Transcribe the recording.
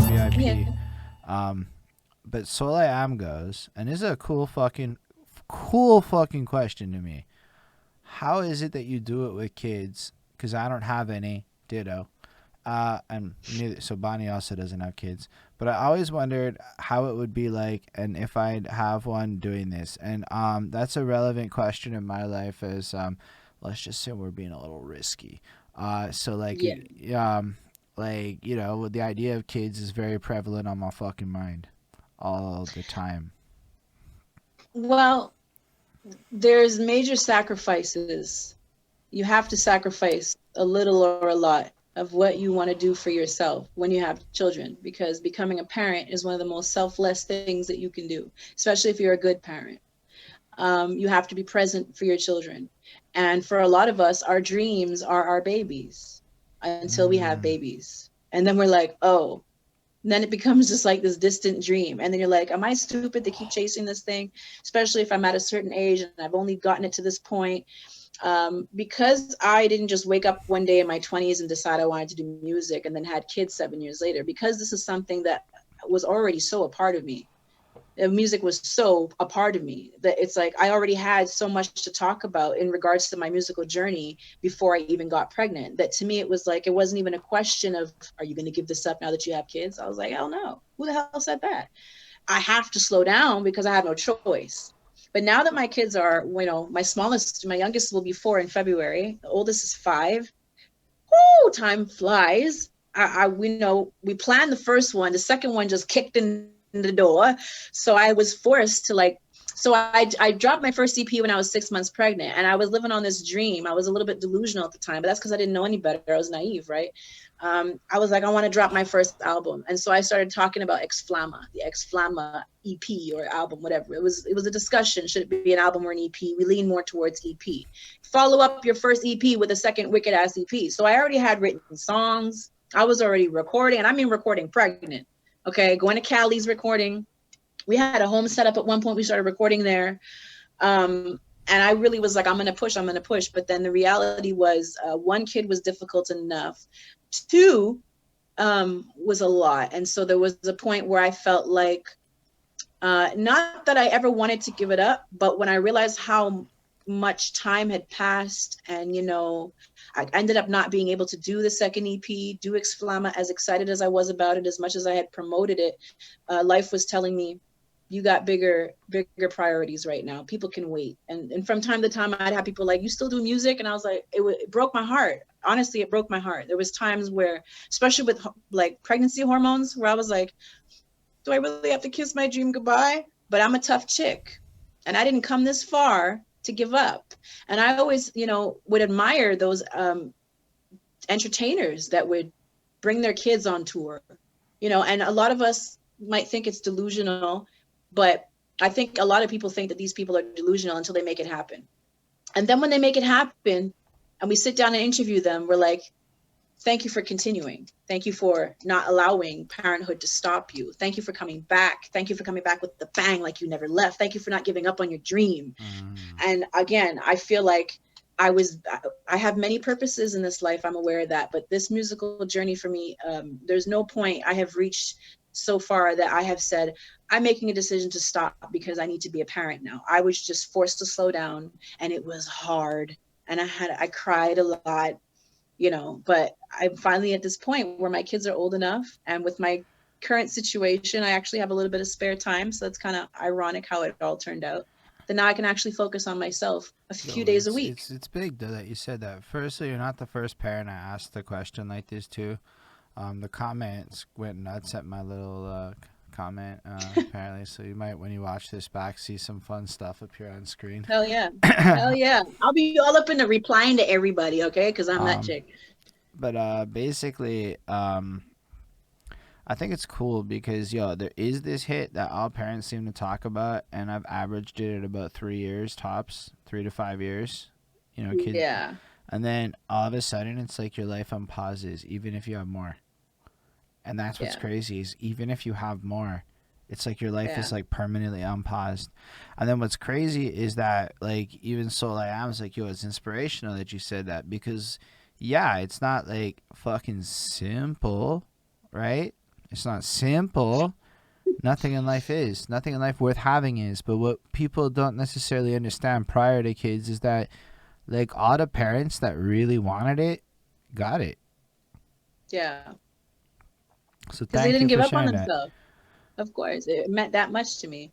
Yeah. VIP. Um, but Soul I Am goes, and this is a cool fucking question to me. How is it that you do it with kids? Because I don't have any. Ditto. And neither, so Bonnie also doesn't have kids. But I always wondered how it would be like, and if I'd have one doing this. And that's a relevant question in my life. As let's just say we're being a little risky. So Yeah. like the idea of kids is very prevalent on my fucking mind all the time. Well, there's major sacrifices. You have to sacrifice a little or a lot of what you want to do for yourself when you have children, because becoming a parent is one of the most selfless things that you can do, especially if you're a good parent. You have to be present for your children. And for a lot of us, our dreams are our babies until we have Mm. babies. And then we're like, oh, and then it becomes just like this distant dream. And then you're like, am I stupid to keep chasing this thing? Especially if I'm at a certain age and I've only gotten it to this point. Because I didn't just wake up one day in my 20s and decide I wanted to do music and then had kids 7 years later, because this is something that was already so a part of me. Music was so a part of me that it's like I already had so much to talk about in regards to my musical journey before I even got pregnant. That to me, it was like, it wasn't even a question of, are you going to give this up now that you have kids? I was like, hell no. Who the hell said that? I have to slow down because I have no choice. But now that my kids are, my youngest will be 4 in February. The oldest is 5. Whoo, time flies. We planned the first one. The second one just kicked in the door. So I was forced to I dropped my first EP when I was 6 months pregnant, and I was living on this dream. I was a little bit delusional at the time, but that's because I didn't know any better. I was naive, right? I was like, I want to drop my first album, and so I started talking about the Ex Flama EP or album, whatever. It was a discussion. Should it be an album or an EP? We lean more towards EP. Follow up your first EP with a second wicked ass EP. So I already had written songs. I was already recording, and I mean recording pregnant. Okay, going to Cali's recording. We had a home set up at one point. We started recording there. And I really was like, I'm going to push, I'm going to push. But then the reality was, one kid was difficult enough. Two was a lot. And so there was a point where I felt like, not that I ever wanted to give it up, but when I realized how much time had passed and, I ended up not being able to do the second EP, do Exflama, as excited as I was about it, as much as I had promoted it, life was telling me, you got bigger priorities right now. People can wait. And from time to time, I'd have people like, you still do music? And I was like, it broke my heart. Honestly, it broke my heart. There was times where, especially with like pregnancy hormones, where I was like, do I really have to kiss my dream goodbye? But I'm a tough chick. And I didn't come this far to give up. And I always, would admire those entertainers that would bring their kids on tour, and a lot of us might think it's delusional, but I think a lot of people think that these people are delusional until they make it happen. And then when they make it happen and we sit down and interview them, we're like, thank you for continuing. Thank you for not allowing parenthood to stop you. Thank you for coming back. Thank you for coming back with the bang like you never left. Thank you for not giving up on your dream. Mm. And again, I feel like I was I have many purposes in this life. I'm aware of that, but this musical journey for me, there's no point I have reached so far that I have said I'm making a decision to stop because I need to be a parent now. I was just forced to slow down, and it was hard, and I cried a lot, but I'm finally at this point where my kids are old enough, and with my current situation, I actually have a little bit of spare time. So that's kind of ironic how it all turned out. Then now I can actually focus on myself a few Yo, days a it's week. it's it's big though that you said that. Firstly, you're not the first parent I asked a question like this to. The comments went nuts at my little comment apparently. So you might, when you watch this back, see some fun stuff appear on screen. Hell yeah. Hell yeah. I'll be all up in the replying to everybody, okay? Because I'm that um, chick. but basically, I think it's cool because there is this hit that all parents seem to talk about, and I've averaged it at about 3 years tops, 3 to 5 years. Kids, Yeah. and then all of a sudden it's like your life unpauses, even if you have more. And that's what's Yeah. crazy is even if you have more, it's like your life Yeah. is like permanently unpaused. And then what's crazy is that like even Soul I Am is like, yo, it's inspirational that you said that because yeah, it's not like fucking simple. right? It's not simple. Nothing in life is. Nothing in life worth having is. But what people don't necessarily understand prior to kids is that, like, all the parents that really wanted it got it. Yeah. So Because they thank you didn't give for up on sharing that. themselves. Of course. It meant that much to me.